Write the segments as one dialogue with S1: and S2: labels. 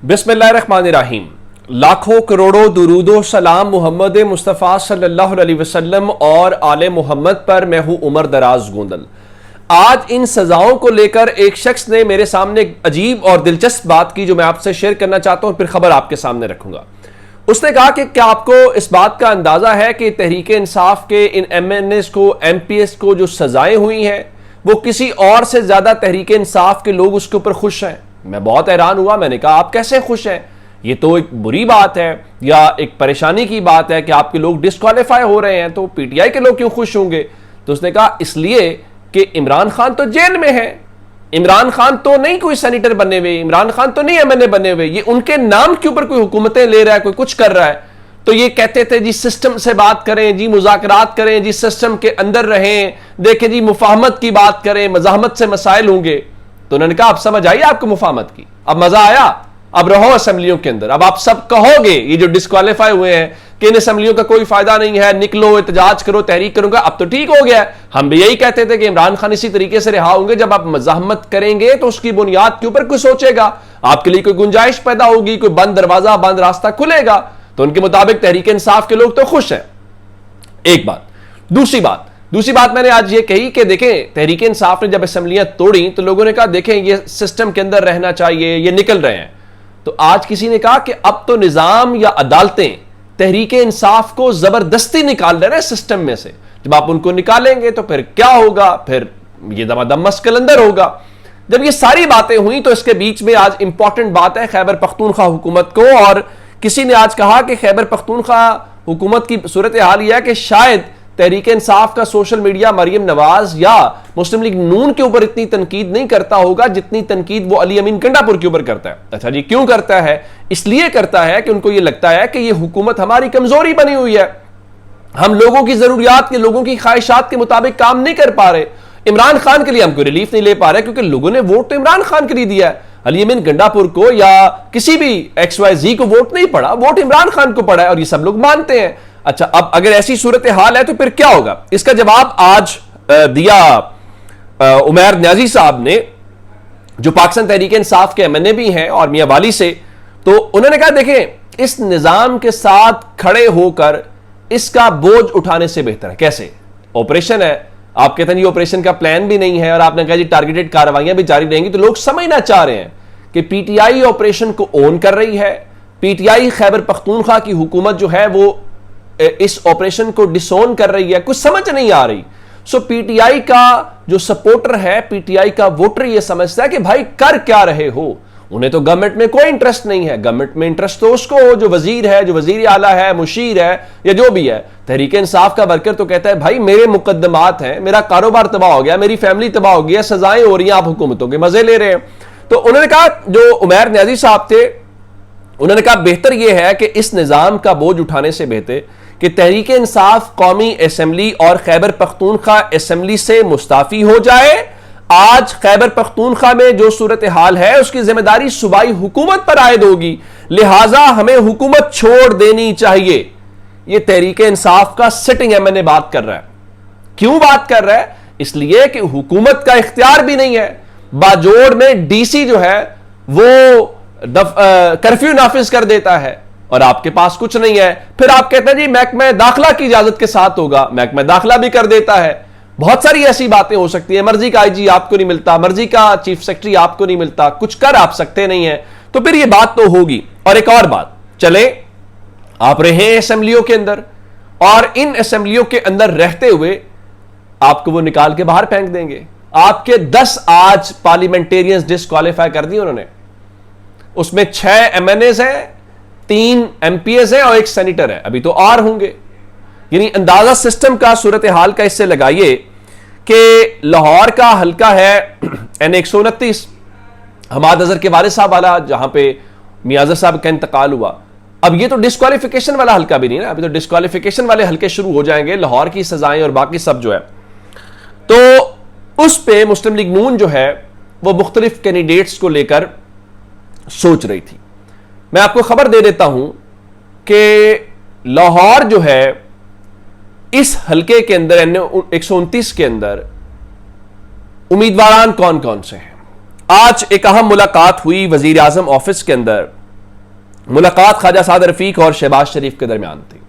S1: बिस्मिल्लाहिर्रहमानिर्रहीम। लाखों करोड़ों दुरूदो सलाम मोहम्मद मुस्तफ़ा सल्लल्लाहु अलैहि वसल्लम और आले मोहम्मद पर। मैं हूं उमर दराज गोंदल। आज इन सजाओं को लेकर एक शख्स ने मेरे सामने एक अजीब और दिलचस्प बात की जो मैं आपसे शेयर करना चाहता हूं, फिर खबर आपके सामने रखूंगा। उसने कहा कि क्या आपको इस बात का अंदाजा है कि तहरीक इंसाफ के इन MNAs को, MPs को जो सजाएं हुई हैं वो किसी और से ज्यादा तहरीक इंसाफ के लोग उसके ऊपर खुश हैं। मैं बहुत हैरान हुआ। मैंने कहा आप कैसे खुश हैं? ये तो एक बुरी बात है या एक परेशानी की बात है कि आपके लोग डिस्क्वालीफाई हो रहे हैं, तो PTI के लोग क्यों खुश होंगे? तो उसने कहा इसलिए कि इमरान खान तो जेल में है। इमरान खान तो नहीं कोई सेनेटर बने हुए, इमरान खान तो नहीं MNA बने हुए, ये उनके नाम के ऊपर कोई हुकूमतें ले रहा है, कोई कुछ कर रहा है। तो ये कहते थे जी सिस्टम से बात करें, जी मुज़ाकरात करें, जी सिस्टम के अंदर रहें, देखें जी मुफाहमत की बात करें, मज़ाहमत से मसाइल होंगे। तो उन्होंने कहा अब समझ आई आपको मुफाहमत की, अब मजा आया, अब रहो असेंबलियों के अंदर। अब आप सब कहोगे ये जो डिस्क्वालीफाई हुए हैं कि इन असेंबलियों का कोई फायदा नहीं है, निकलो, एहतजाज करो, तहरीक करूंगा, अब तो ठीक हो गया। हम भी यही कहते थे कि इमरान खान इसी तरीके से रिहा होंगे, जब आप मज़ाहमत करेंगे तो उसकी बुनियाद के ऊपर कोई सोचेगा, आपके लिए कोई गुंजाइश पैदा होगी, कोई बंद दरवाजा, बंद रास्ता खुलेगा। तो उनके मुताबिक तहरीक इंसाफ के लोग तो खुश हैं। एक बात। दूसरी बात मैंने आज ये कही कि देखें तहरीक इंसाफ ने जब असेंबलियां तोड़ी तो लोगों ने कहा देखें ये सिस्टम के अंदर रहना चाहिए, ये निकल रहे हैं। तो आज किसी ने कहा कि अब तो निजाम या अदालतें तहरीक इंसाफ को जबरदस्ती निकाल रहे हैं सिस्टम में से। जब आप उनको निकालेंगे तो फिर क्या होगा? फिर ये दमादम मस्कल अंदर होगा। जब ये सारी बातें हुई तो इसके बीच में आज इंपॉर्टेंट बात है खैबर पख्तूनख्वा हुकूमत को। और किसी ने आज कहा कि खैबर पख्तूनख्वा हुकूमत की सूरत हाल यह है कि शायद तहरीक इंसाफ का सोशल मीडिया मरियम नवाज या मुस्लिम लीग नून के ऊपर इतनी तनकीद नहीं करता होगा जितनी तनकीद वो अली अमीन गंडापुर के ऊपर करता है। अच्छा जी, क्यों करता है? इसलिए करता है कि उनको ये लगता है कि ये हुकूमत हमारी कमजोरी बनी हुई है, हम लोगों की जरूरियात के, लोगों की ख्वाहिशात के मुताबिक काम नहीं कर पा रहे। इमरान खान के लिए हमको रिलीफ नहीं ले पा रहे क्योंकि लोगों ने वोट तो इमरान खान के लिए दिया है। अली अमीन गंडापुर को या किसी भी XYZ को वोट नहीं पड़ा, वोट इमरान खान को पड़ा है और ये सब लोग मानते हैं। अच्छा, अब अगर ऐसी सूरत हाल है तो फिर क्या होगा? इसका जवाब आज दिया उमैर न्याजी साहब ने, जो पाकिस्तान तहरीक इंसाफ के MNA भी हैं और मियां वाली से। तो उन्होंने कहा देखें इस निजाम के साथ खड़े होकर इसका बोझ उठाने से बेहतर है। कैसे? ऑपरेशन है, आप कहते हैं ये ऑपरेशन का प्लान भी नहीं है और आपने कहा जी टारगेटेड कार्रवाइयां भी जारी रहेंगी। तो लोग समझना चाह रहे हैं कि PTI ऑपरेशन को ओन कर रही है, PTI खैबर पख्तूनख्वा की हुकूमत जो है वो इस ऑपरेशन को डिसोन कर रही है। कुछ समझ नहीं आ रही। सो PTI का जो सपोर्टर है, PTI का वोटर ये समझता है कि भाई कर क्या रहे हो। उन्हें तो गवर्नमेंट में कोई इंटरेस्ट नहीं है। गवर्नमेंट में इंटरेस्ट तो उसको हो जो वजीर है, जो वजीर आला है, मुशीर है या जो भी है। तहरीक इंसाफ का वर्कर तो कहता है भाई मेरे मुकदमात हैं, मेरा कारोबार तबाह हो गया, मेरी फैमिली तबाह हो गई है, सजाएं हो रही हैं, आप हुकूमतों के मजे ले रहे हैं। तो उन्होंने कहा, जो उमैर न्याजी साहब थे, उन्होंने कहा बेहतर यह है कि इस निजाम का बोझ उठाने से बेहतर कि तहरीक इंसाफ कौमी असेंबली और खैबर पख्तूनख्वा असेंबली से मुस्ताफी हो जाए। आज खैबर पख्तूनख्वा में जो सूरत हाल है उसकी जिम्मेदारी सूबाई हुकूमत पर आयद होगी, लिहाजा हमें हुकूमत छोड़ देनी चाहिए। यह तहरीक इंसाफ का सिटिंग MNA बात कर रहा है। क्यों बात कर रहा है? इसलिए कि हुकूमत का इख्तियार भी नहीं है। बाजोड़ में DC जो है वो कर्फ्यू नाफिज कर देता है और आपके पास कुछ नहीं है। फिर आप कहते हैं जी महकमा दाखिला की इजाजत के साथ होगा, महकमा दाखिला भी कर देता है। बहुत सारी ऐसी बातें हो सकती है। मर्जी का IG आपको नहीं मिलता, मर्जी का चीफ सेक्रेटरी आपको नहीं मिलता, कुछ कर आप सकते नहीं है। तो फिर ये बात तो होगी। और एक और बात, चले आप रहे असेंबलियों के अंदर और इन असेंबलियों के अंदर रहते हुए आपको वो निकाल के बाहर फेंक देंगे। आपके 10 आज पार्लियामेंटेरियंस डिस्क्वालीफाई कर दिए उन्होंने। उसमें 6 MNAs हैं, 3 MPs हैं और 1 सेनेटर है। अभी तो और होंगे। यानी अंदाजा सिस्टम का, सूरत हाल का इससे लगाइए कि लाहौर का हल्का है N129 हमाद अजहर के वालिद साहब वाला, जहां पे मियां अजहर साहब का इंतकाल हुआ। अब ये तो डिस्क्वालिफिकेशन वाला हल्का भी नहीं ना, अभी तो डिस्क्वालिफिकेशन वाले हल्के शुरू हो जाएंगे, लाहौर की सजाएं और बाकी सब जो है। तो उस पे मुस्लिम लीग नून जो है वो मुख्तलिफ कैंडिडेट्स को लेकर सोच रही थी। मैं आपको खबर दे देता हूं कि लाहौर जो है इस हल्के के अंदर N129 के अंदर उम्मीदवारान कौन कौन से हैं। आज एक अहम मुलाकात हुई वजीर आजम ऑफिस के अंदर मुलाकात ख्वाजा साद रफीक और शहबाज शरीफ के दरमियान थी।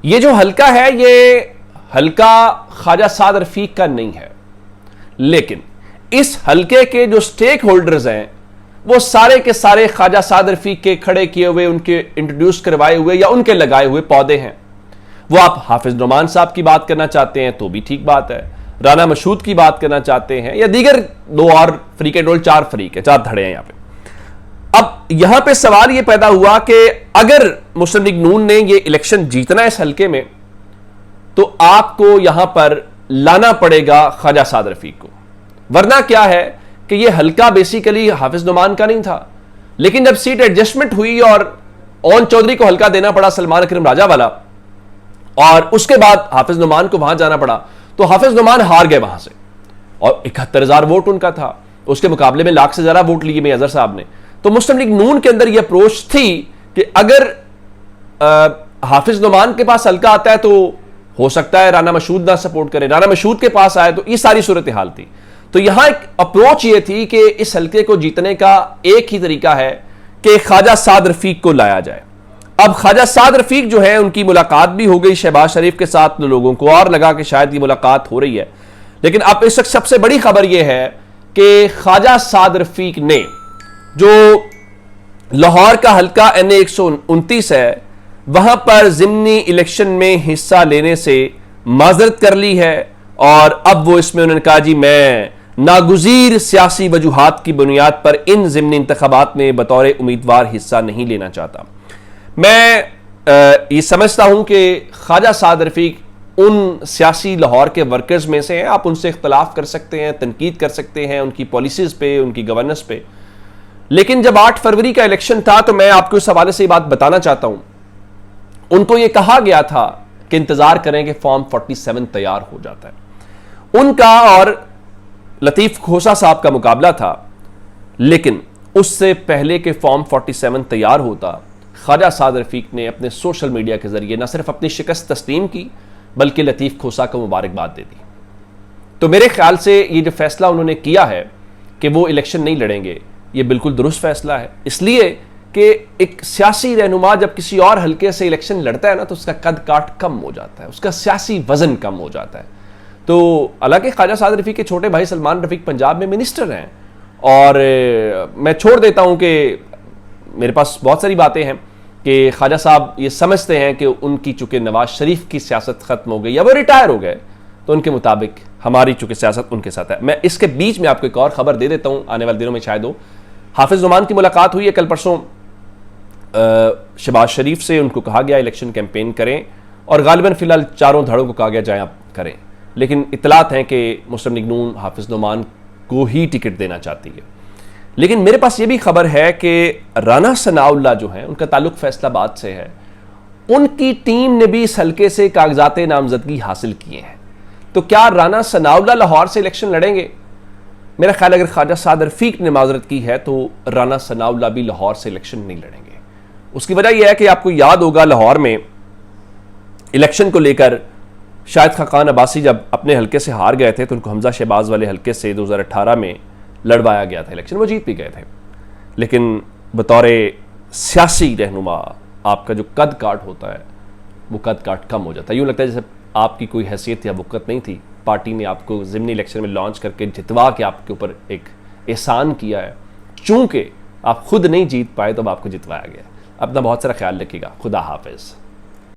S1: ये जो हल्का है, ये हल्का ख्वाजा साद रफीक का नहीं है, लेकिन इस हल्के के जो स्टेक होल्डर्स हैं वो सारे के सारे ख्वाजा साद रफीक के खड़े किए हुए, उनके इंट्रोड्यूस करवाए हुए या उनके लगाए हुए पौधे हैं। वो आप हाफिज नुमान साहब की बात करना चाहते हैं तो भी ठीक बात है, राना मशहूद की बात करना चाहते हैं या दीगर दो और फरीक डोल, चार फरीक है, चार धड़े हैं यहां पे। अब यहां पे सवाल यह पैदा हुआ कि अगर मुस्लिम लीग नून ने यह इलेक्शन जीतना है इस हल्के में, तो आपको यहां पर लाना पड़ेगा ख्वाजा साद रफीक को, वरना क्या है कि यह हल्का बेसिकली हाफिज नुमान का नहीं था, लेकिन जब सीट एडजस्टमेंट हुई और ओन चौधरी को हल्का देना पड़ा सलमान अकरम राजा वाला, और उसके बाद हाफिज नुमान को वहां जाना पड़ा, तो हाफिज नुमान हार गए वहां से और 71,000 वोट उनका था, उसके मुकाबले में लाख से ज्यादा वोट लिए में अजहर साहब ने। तो मुस्लिम लीग नून के अंदर यह अप्रोच थी कि अगर हाफिज नुमान के पास हल्का आता है तो हो सकता है राना मशहूद ना सपोर्ट करें, राना मशहूद के पास आए तो ये सारी सूरत हाल थी। तो यहां एक अप्रोच ये थी कि इस हल्के को जीतने का एक ही तरीका है कि ख्वाजा साद रफीक को लाया जाए। अब ख्वाजा साद रफीक जो है, उनकी मुलाकात भी हो गई शहबाज शरीफ के साथ, लोगों को और लगा कि शायद ये मुलाकात हो रही है, लेकिन अब इस वक्त सबसे बड़ी खबर यह है कि ख्वाजा साद रफीक ने जो लाहौर का हल्का NA 129 है, वहां पर ज़िमनी इलेक्शन में हिस्सा लेने से माजरत कर ली है, और अब वो इसमें उन्होंने कहा जी मैं नागुज़ीर सियासी वजूहात की बुनियाद पर इन ज़िमनी इंतखाबात में बतौर उम्मीदवार हिस्सा नहीं लेना चाहता। मैं ये समझता हूं कि ख्वाजा साद रफीक उन सियासी लाहौर के वर्कर्स में से हैं, आप उनसे इख्तलाफ कर सकते हैं, तनकीद कर सकते हैं उनकी पॉलिसीज पे, उनकी गवर्नेंस पे, लेकिन जब 8 फरवरी का इलेक्शन था तो मैं आपको इस हवाले से ये बात बताना चाहता हूं, उनको यह कहा गया था कि इंतजार करें कि फॉर्म 47 तैयार हो जाता है। उनका और लतीफ खोसा साहब का मुकाबला था, लेकिन उससे पहले के फॉर्म 47 तैयार होता, ख्वाजा साद रफीक ने अपने सोशल मीडिया के जरिए न सिर्फ अपनी शिकस्त तस्लीम की बल्कि लतीफ खोसा को मुबारकबाद दे दी। तो मेरे ख्याल से ये जो फैसला उन्होंने किया है कि वो इलेक्शन नहीं लड़ेंगे, ये बिल्कुल दुरुस्त फैसला है, इसलिए कि एक सियासी रहनुमा जब किसी और हल्के से इलेक्शन लड़ता है ना, तो उसका कद काट कम हो जाता है, उसका सियासी वजन कम हो जाता है। तो हालांकि ख्वाजा साद रफीक के छोटे भाई सलमान रफीक पंजाब में मिनिस्टर हैं, और मैं छोड़ देता हूं कि मेरे पास बहुत सारी बातें हैं कि ख्वाजा साहब ये समझते हैं कि उनकी चूंकि नवाज शरीफ की सियासत खत्म हो गई या वो रिटायर हो गए, तो उनके मुताबिक हमारी चूंकि सियासत उनके साथ है। मैं इसके बीच में आपको एक और खबर दे देता हूं, आने वाले दिनों में शायद हो। हाफिज नुमान की मुलाकात हुई है कल परसों शहबाज शरीफ से, उनको कहा गया इलेक्शन कैंपेन करें, और गालिबन फिलहाल चारों धड़ों को कहा गया जाए आप करें, लेकिन इतलात हैं कि मुस्लिम लीग नून हाफिज नुमान को ही टिकट देना चाहती है। लेकिन मेरे पास ये भी खबर है कि राना सनाउल्लाह जो हैं, उनका ताल्लुक फैसलाबाद से है, उनकी टीम ने भी इस हल्के से कागजात नामजदगी हासिल किए हैं। तो क्या राना सनाउल्लाह लाहौर से इलेक्शन लड़ेंगे? मेरा ख्याल अगर ख्वाजा साद रफीक ने माजरत की है तो राना सनाउल्लाह भी लाहौर से इलेक्शन नहीं लड़ेंगे। उसकी वजह यह है कि आपको याद होगा लाहौर में इलेक्शन को लेकर शाहिद खान अब्बासी जब अपने हल्के से हार गए थे तो उनको हमजा शहबाज वाले हल्के से 2018 में लड़वाया गया था इलेक्शन, वो जीत भी गए थे, लेकिन बतौर सियासी रहनुमा आपका जो कद काट होता है वो कद काट कम हो जाता है। यूँ लगता है जैसे आपकी कोई हैसियत या वक़्त नहीं थी, पार्टी ने आपको ज़िमनी इलेक्शन में लॉन्च करके जितवा के आपके ऊपर एक एहसान किया है, चूँकि आप खुद नहीं जीत पाए तो अब आपको जितवाया गया। अपना बहुत सारा ख्याल रखिएगा। खुदा हाफिज़।